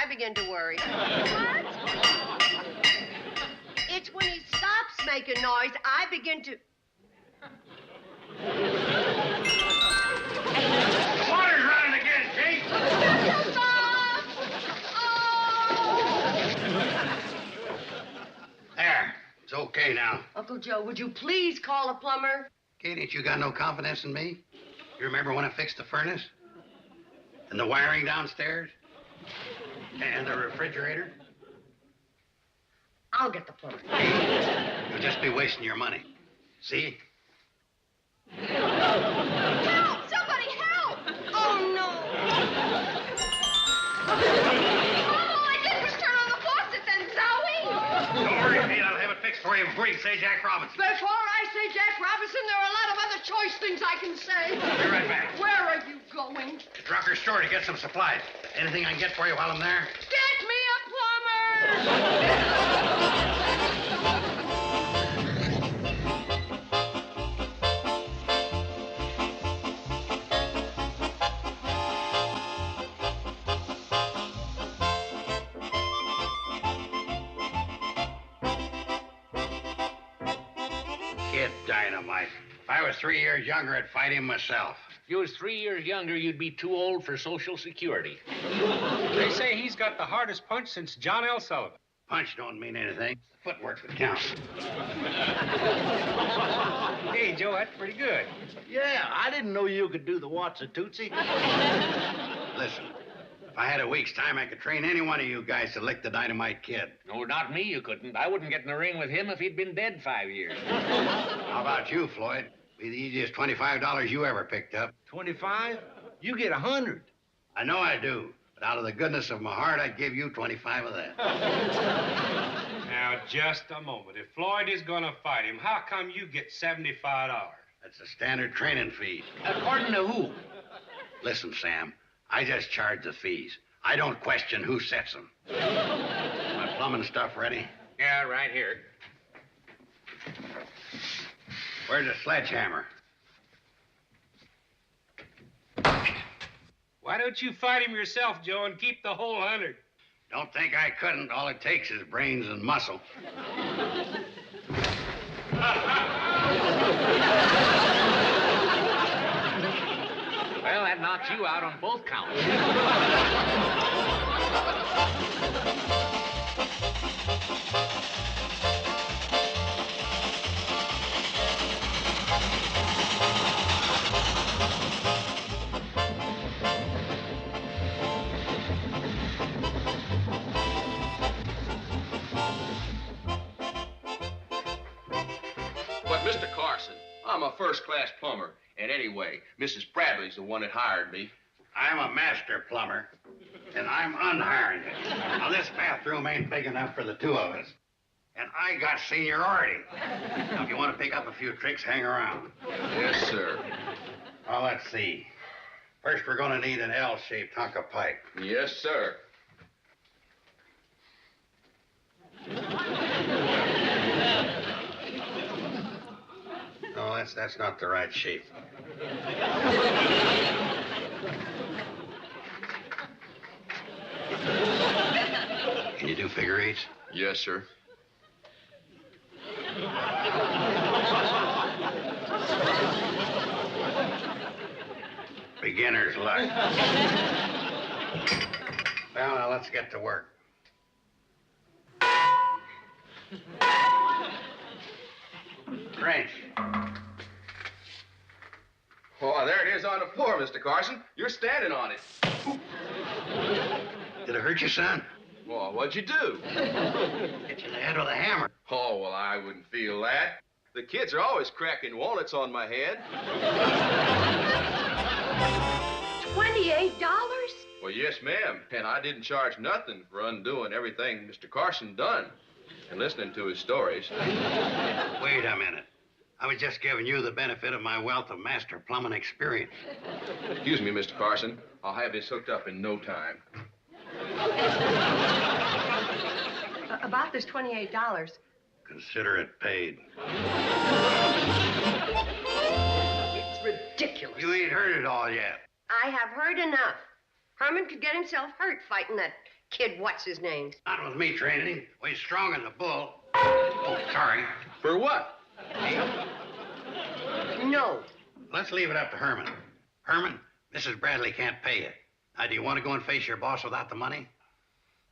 I begin to worry. What? It's when he stops making noise, I begin to... Water's running again, Kate! There. It's okay now. Uncle Joe, would you please call a plumber? Kate, ain't you got no confidence in me? You remember when I fixed the furnace? And the wiring downstairs? And the refrigerator? I'll get the plumber. You'll just be wasting your money. See? Help! Somebody help! Oh, no. All I did was turn on the faucet, then, Zoe. Don't worry, Kate. I'll have it fixed for you before you say Jack Robinson. Before I say Jack Robinson, there are a lot of other choice things I can say. I'll be right back. Where are you going? To Drucker's store to get some supplies. Anything I can get for you while I'm there? Get me a plumber! Kid Dynamite. If I was 3 years younger, I'd fight him myself. If you was 3 years younger, you'd be too old for Social Security. They say he's got the hardest punch since John L. Sullivan. Punch don't mean anything. Footwork would count. Hey, Joe, that's pretty good. Yeah, I didn't know you could do the Watson Tootsie. Listen, if I had a week's time, I could train any one of you guys to lick the Dynamite Kid. No, not me, you couldn't. I wouldn't get in the ring with him if he'd been dead 5 years. How about you, Floyd? Be the easiest $25 you ever picked up. 25? You get 100. I know I do, but out of the goodness of my heart, I'd give you 25 of that. Now, just a moment. If Floyd is gonna fight him, how come you get $75? That's the standard training fee. According to who? Listen, Sam, I just charge the fees. I don't question who sets them. My plumbing stuff ready? Yeah, right here. Where's the sledgehammer? Why don't you fight him yourself, Joe, and keep the whole 100? Don't think I couldn't. All it takes is brains and muscle. Well, that knocks you out on both counts. But, Mr. Carson, I'm a first-class plumber. And anyway, Mrs. Bradley's the one that hired me. I'm a master plumber, and I'm unhiring you. Now, this bathroom ain't big enough for the two of us. And I got seniority. Now, if you want to pick up a few tricks, hang around. Yes, sir. Well, let's see. First, we're going to need an L-shaped hunk of pipe. Yes, sir. No, that's not the right shape. Can you do figure eights? Yes, sir. Beginner's luck. Well, now let's get to work. Trench. Oh, there it is on the floor, Mr. Carson. You're standing on it. Did it hurt you, son? Well, what'd you do? Hit you in the head with a hammer. Oh, well, I wouldn't feel that. The kids are always cracking walnuts on my head. $28? Well, yes, ma'am. And I didn't charge nothing for undoing everything Mr. Carson done and listening to his stories. Wait a minute. I was just giving you the benefit of my wealth of master plumbing experience. Excuse me, Mr. Carson. I'll have this hooked up in no time. About this $28. Consider it paid. It's ridiculous. You ain't heard it all yet. I have heard enough. Herman could get himself hurt fighting that kid, what's his name? Not with me training him. Well, he's strong as a bull. Oh, sorry. For what? No. Let's leave it up to Herman. Herman, Mrs. Bradley can't pay you. Now, do you want to go and face your boss without the money?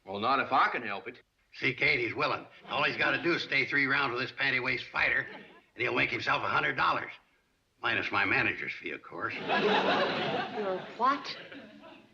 Well, not if I can help it. See, Kate, he's willing. All he's got to do is stay 3 rounds with this panty-waist fighter, and he'll make himself $100. Minus my manager's fee, of course. Your what?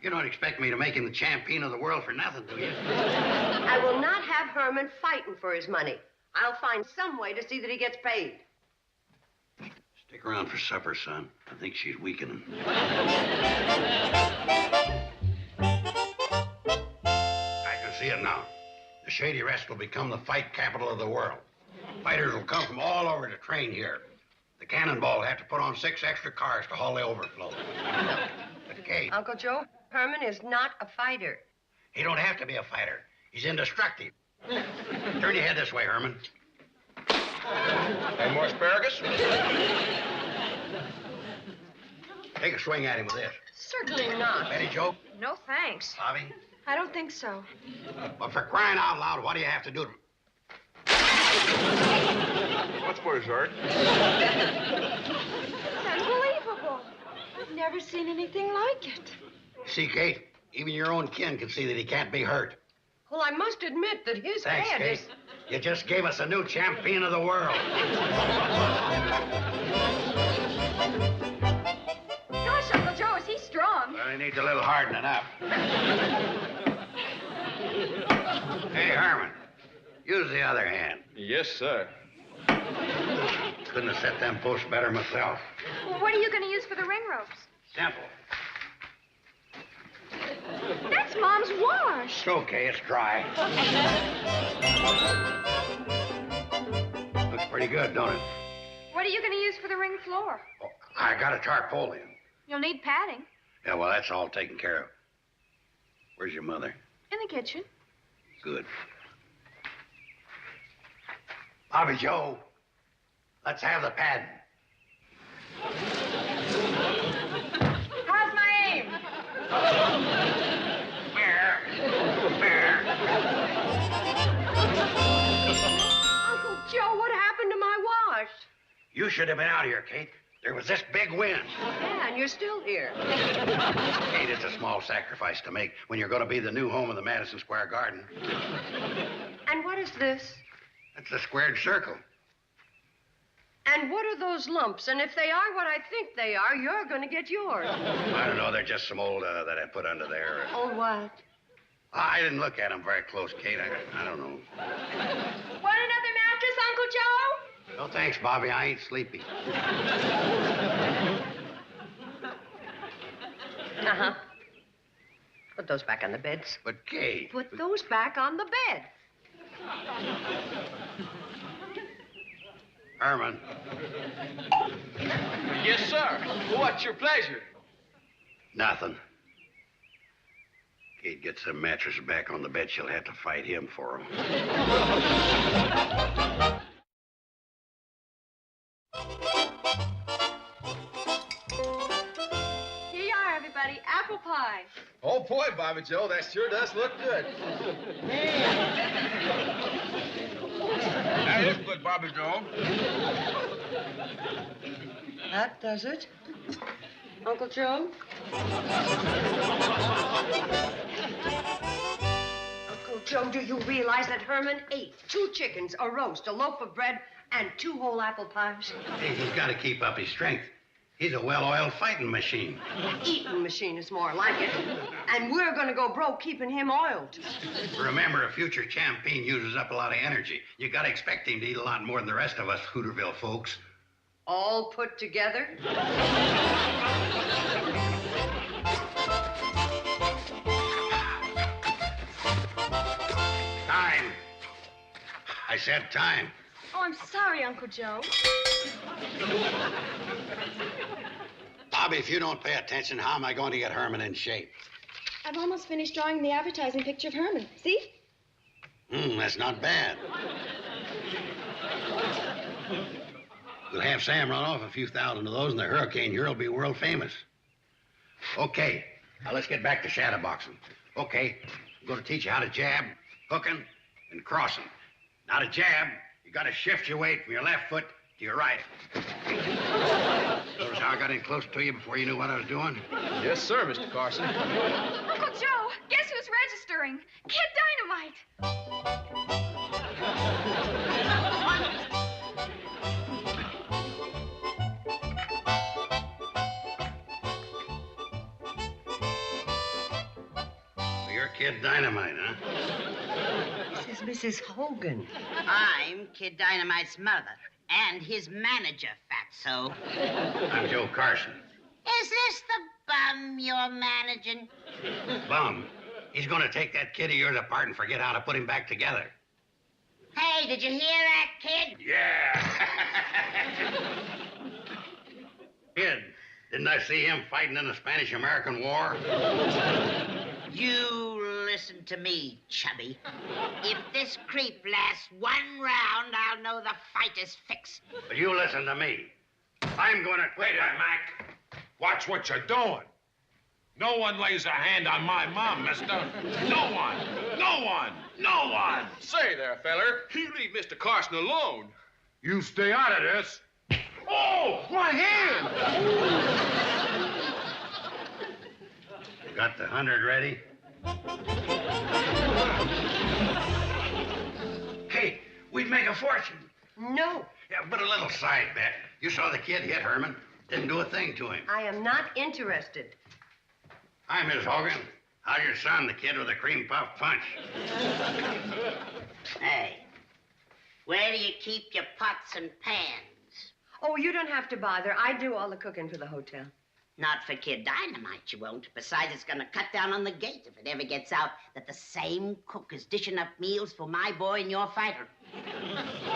You don't expect me to make him the champion of the world for nothing, do you? I will not have Herman fighting for his money. I'll find some way to see that he gets paid. Stick around for supper, son. I think she's weakening. I can see it now. The Shady Rest will become the fight capital of the world. Fighters will come from all over to train here. The Cannonball will have to put on 6 extra cars to haul the overflow. But Kate... Uncle Joe, Herman is not a fighter. He don't have to be a fighter. He's indestructible. Turn your head this way, Herman. Any more asparagus? Take a swing at him with this. Certainly not. Betty Joe? No, thanks. Bobby? I don't think so. But for crying out loud, what do you have to do to... What's for dessert? It's unbelievable. I've never seen anything like it. See, Kate, even your own kin can see that he can't be hurt. Well, I must admit that his Thanks, head Kate. is... You just gave us a new champion of the world. Gosh, Uncle Joe, is he strong? Well, he needs a little hardening up. Hey, Herman, use the other hand. Yes, sir. Couldn't have set them posts better myself. Well, what are you going to use for the ring ropes? Simple. That's Mom's wash. It's okay, it's dry. Looks pretty good, don't it? What are you going to use for the ring floor? Oh, I got a tarpaulin. You'll need padding. Yeah, well, that's all taken care of. Where's your mother? In the kitchen. Good. Bobby Joe, let's have the padding. How's my aim? Bear. Uncle Joe, what happened to my wash? You should have been out here, Kate. There was this big wind. Yeah, and you're still here. Kate, it's a small sacrifice to make when you're going to be the new home of the Madison Square Garden. And what is this? That's the squared circle. And what are those lumps? And if they are what I think they are, you're going to get yours. I don't know. They're just some old that I put under there. Oh, what? I didn't look at them very close, Kate. I don't know. Want another mattress, Uncle Joe? No, thanks, Bobby. I ain't sleepy. Uh-huh. Put those back on the beds. But, Kate... Put those back on the bed. Herman. Yes, sir. What's your pleasure? Nothing. Kate gets the mattress back on the bed. She'll have to fight him for 'em. Here you are, everybody. Apple pie. Oh, boy, Bobby Joe, that sure does look good. That looks good, Bobby Joe. That does it. Uncle Joe? Uncle Joe, do you realize that Herman ate 2 chickens, a roast, a loaf of bread, and 2 whole apple pies? Hey, he's got to keep up his strength. He's a well-oiled fighting machine. Eating machine is more like it. And we're going to go broke keeping him oiled. Remember, a future champion uses up a lot of energy. You got to expect him to eat a lot more than the rest of us Hooterville folks. All put together? Time. I said time. Oh, I'm sorry, Uncle Joe. Bobby, if you don't pay attention, how am I going to get Herman in shape? I've almost finished drawing the advertising picture of Herman. See? That's not bad. We'll have Sam run off a few thousand of those, and the hurricane here will be world famous. Okay, now let's get back to shadowboxing. Okay, I'm going to teach you how to jab, hooking, and crossing. Now to jab, you got to shift your weight from your left foot to your right. Notice how I got in close to you before you knew what I was doing? Yes, sir, Mr. Carson. Uncle Joe, guess who's registering? Kid Dynamite. You're Kid Dynamite, huh? This is Mrs. Hogan. I'm Kid Dynamite's mother and his manager, Fatso. I'm Joe Carson. Is this the bum you're managing? Bum. He's going to take that kid of yours apart and forget how to put him back together. Hey, did you hear that, kid? Yeah. Kid, didn't I see him fighting in the Spanish-American War? You listen to me, chubby. If this creep lasts one round, I'll know the fight is fixed. But you listen to me. I'm going to quit. Wait a minute, Mac. Watch what you're doing. No one lays a hand on my mom, mister. No one. No one. No one. Say there, feller. You leave Mr. Carson alone. You stay out of this. Oh, my hand! Got the 100 ready? Hey, we'd make a fortune. No, Yeah, but a little side bet. You saw the kid hit Herman. Didn't do a thing to him. I am not interested. Hi, Miss Hogan. How's your son, the kid with the cream puff punch? Hey, where do you keep your pots and pans? Oh, you don't have to bother. I do all the cooking for the hotel. Not for Kid Dynamite, you won't. Besides, it's gonna cut down on the gate if it ever gets out that the same cook is dishing up meals for my boy and your fighter.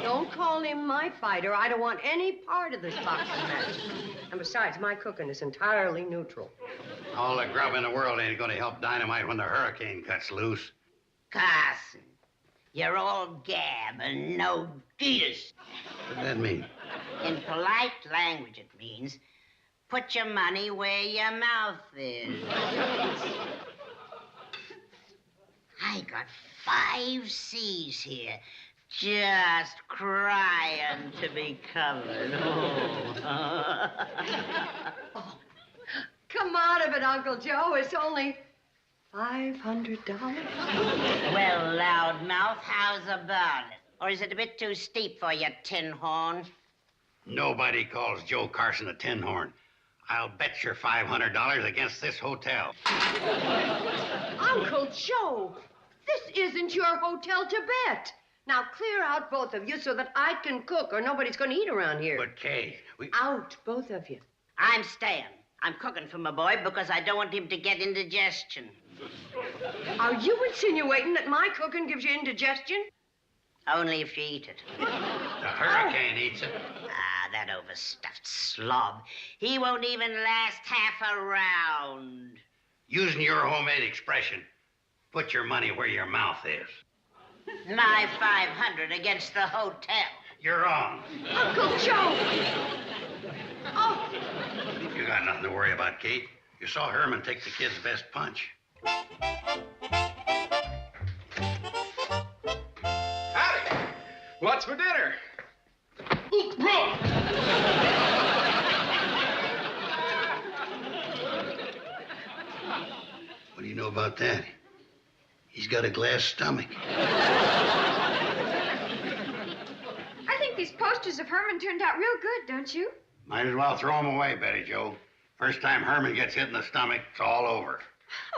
Don't call him my fighter. I don't want any part of this boxing match. And besides, my cooking is entirely neutral. All the grub in the world ain't going to help Dynamite when the hurricane cuts loose. Carson, you're all gab and no geeters. What does that mean? In polite language, it means put your money where your mouth is. I got 5 C's here, just crying to be covered. Oh, come out of it, Uncle Joe. It's only $500. Well, loudmouth, how's about it? Or is it a bit too steep for you, tin horn? Nobody calls Joe Carson a tin horn. I'll bet your $500 against this hotel. Uncle Joe, this isn't your hotel to bet. Now clear out, both of you, so that I can cook, or nobody's going to eat around here. But, Kay, Out, both of you. I'm staying. I'm cooking for my boy because I don't want him to get indigestion. Are you insinuating that my cooking gives you indigestion? Only if you eat it. The hurricane eats it. Ah, that overstuffed slob. He won't even last half a round. Using your homemade expression, put your money where your mouth is. My 500 against the hotel. You're on. Uncle Joe! Oh, You got nothing to worry about, Kate. You saw Herman take the kid's best punch. Howdy. What's for dinner? What do you know about that? He's got a glass stomach. I think these posters of Herman turned out real good, don't you? Might as well throw him away, Betty Joe. First time Herman gets hit in the stomach, it's all over.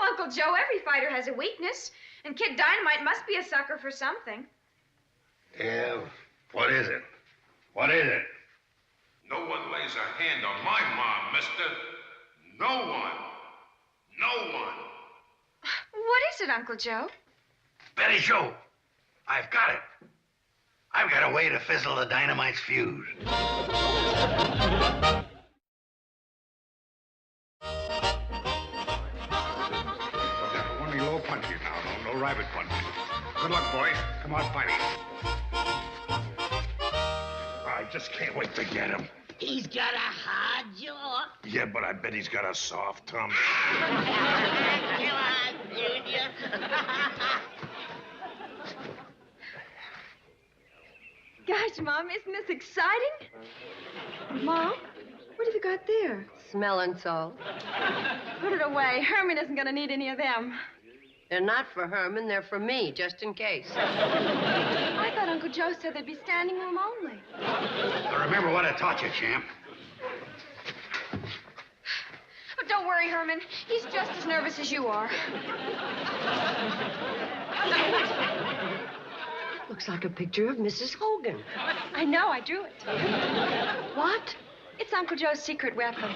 Oh, Uncle Joe, every fighter has a weakness. And Kid Dynamite must be a sucker for something. Yeah, what is it? What is it? No one lays a hand on my mom, mister. No one. No one. What is it, Uncle Joe? Betty Joe, I've got it. I've got a way to fizzle the dynamite's fuse. Only low punches now, no rabbit punches. Good luck, boys. Come on, fighting. I just can't wait to get him. He's got a hard jaw. Yeah, but I bet he's got a soft tummy. Come on, Junior. Gosh, Mom, isn't this exciting? Mom, what have you got there? Smelling salt. Put it away. Herman isn't going to need any of them. They're not for Herman, they're for me, just in case. I thought Uncle Joe said they'd be standing room only. Now remember what I taught you, champ. Oh, don't worry, Herman. He's just as nervous as you are. Looks like a picture of Mrs. Hogan. I know, I drew it. What? It's Uncle Joe's secret weapon.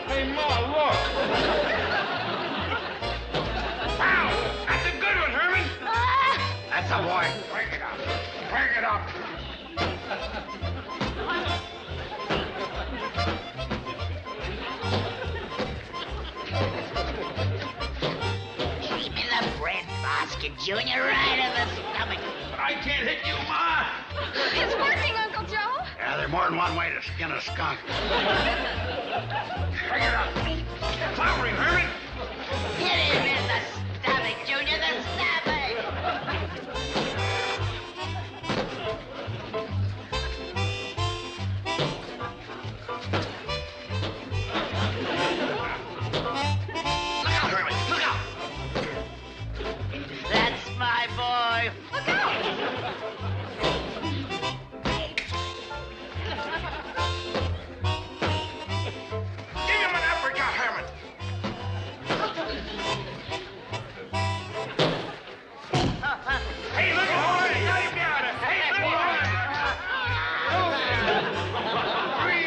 Hey, Ma, look. Wow, that's a good one, Herman. That's a boy. Break it up. Break it up. Keep in the bread basket, Junior, right in the stomach. But I can't hit you, Ma. It's working, Uncle Joe. Yeah, there's more than one way to skin a skunk. Bring it up. Clobbering, Herman. Hit him in the stomach, Junior, the stomach. Look out, Herman. Look out. That's my boy. Look out. Give him an uppercut, Herman. Hey, look at boy. Got him down. Hey, look at 3,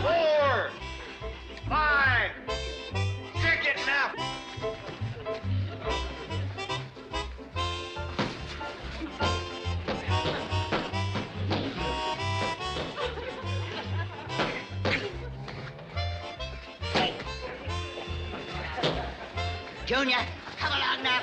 4, 5. Stick it now. Junior, come along now.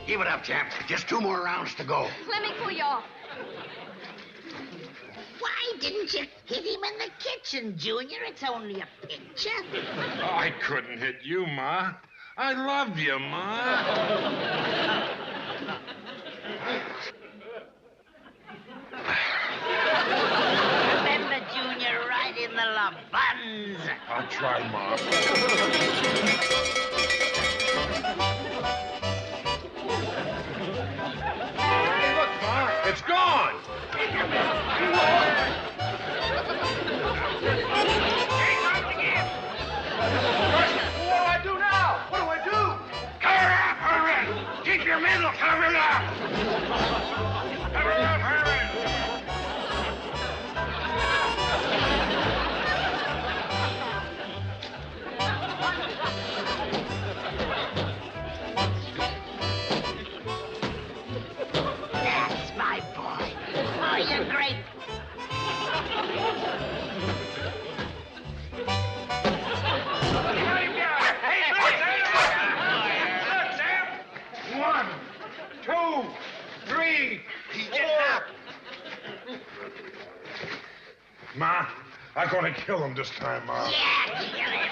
Give it up, champ. Just 2 more rounds to go. Let me pull you off. Why didn't you hit him in the kitchen, Junior? It's only a picture. I couldn't hit you, Ma. I love you, Ma. Remember, Junior, right in the la buns. I'll try, Ma. Hey, look, Ma. It's gone. Hey, not again. What do I do now? What do I do? Cover up, Herman. Keep your middle covered up. Cover up, Herman. That's my boy. Oh, you're great. Hey, look, Sam. 1, 2, 3, 4, Ma, I'm gonna kill him this time, Ma. Yeah, kill him.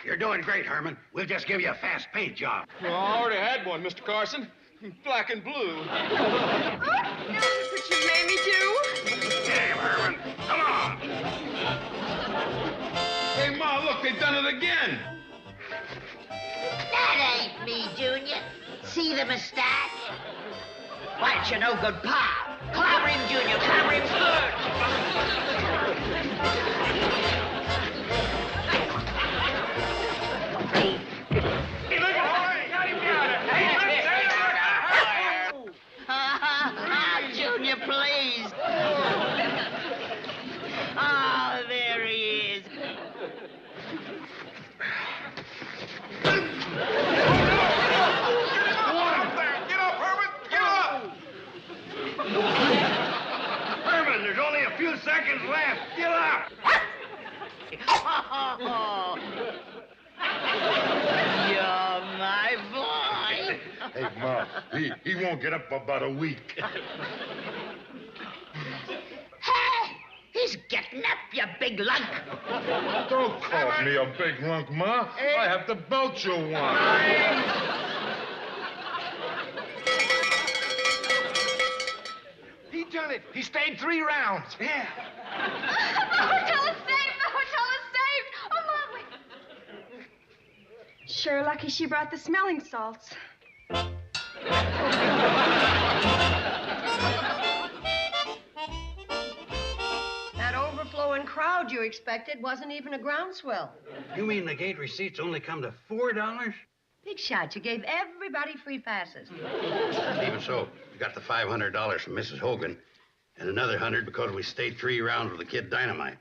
You're doing great, Herman. We'll just give you a fast paint job. Well, I already had one, Mr. Carson. Black and blue. Oh, that's what you made me do. Get him, Herman. Come on. Hey, Ma, look, they've done it again. That ain't me, Junior. See the mustache? Why, it's your no good pa. Clobber him, Junior. Clobber him good. Junior, please. Oh, there he is. Get up, Herman! Get up! Herman, there's only a few seconds left. Get up! Oh, you're my boy. Hey, Ma, he won't get up for about a week. Hey, he's getting up, you big lunk. Don't call me a big lunk, Ma. I have to belt you one. He done it. He stayed 3 rounds. Yeah. The hotel is saved! The hotel is saved! Oh, Mom, wait. Sure lucky she brought the smelling salts. That overflowing crowd you expected wasn't even a groundswell. You mean the gate receipts only come to $4? Big shot, you gave everybody free passes. Even so, we got the $500 from Mrs. Hogan and another 100 because we stayed 3 rounds with the kid Dynamite.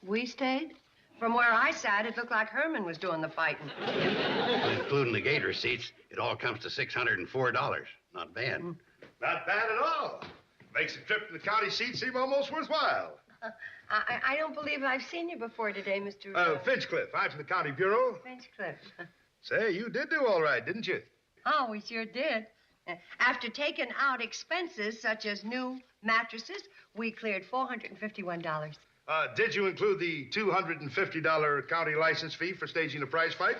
We stayed? From where I sat, it looked like Herman was doing the fighting. But including the gate receipts, it all comes to $604. Not bad. Not bad at all. Makes the trip to the county seat seem almost worthwhile. I don't believe I've seen you before today, Mr. Finchcliffe. I'm from the county bureau. Finchcliffe. Say, you did do all right, didn't you? Oh, we sure did. After taking out expenses such as new mattresses, we cleared $451. Did you include the $250 county license fee for staging a prize fight?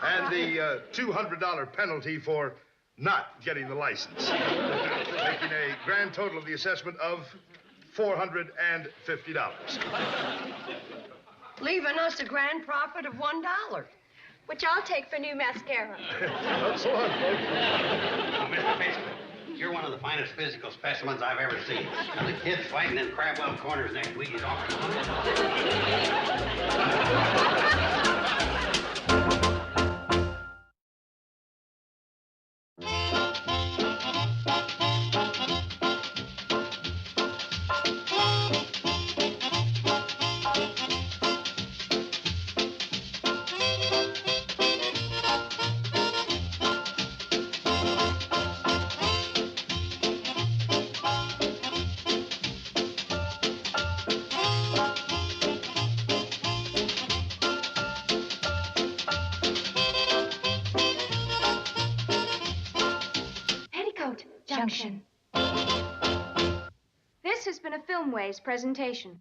And the $200 penalty for not getting the license. Making a grand total of the assessment of $450. Leaving us a grand profit of $1. Which I'll take for new mascara. That's so long, folks. Mr. Finchcliffe, you're one of the finest physical specimens I've ever seen. Now, the kids fighting in Crabwell Corners next week is awful. Petticoat Junction. This has been a Filmways presentation.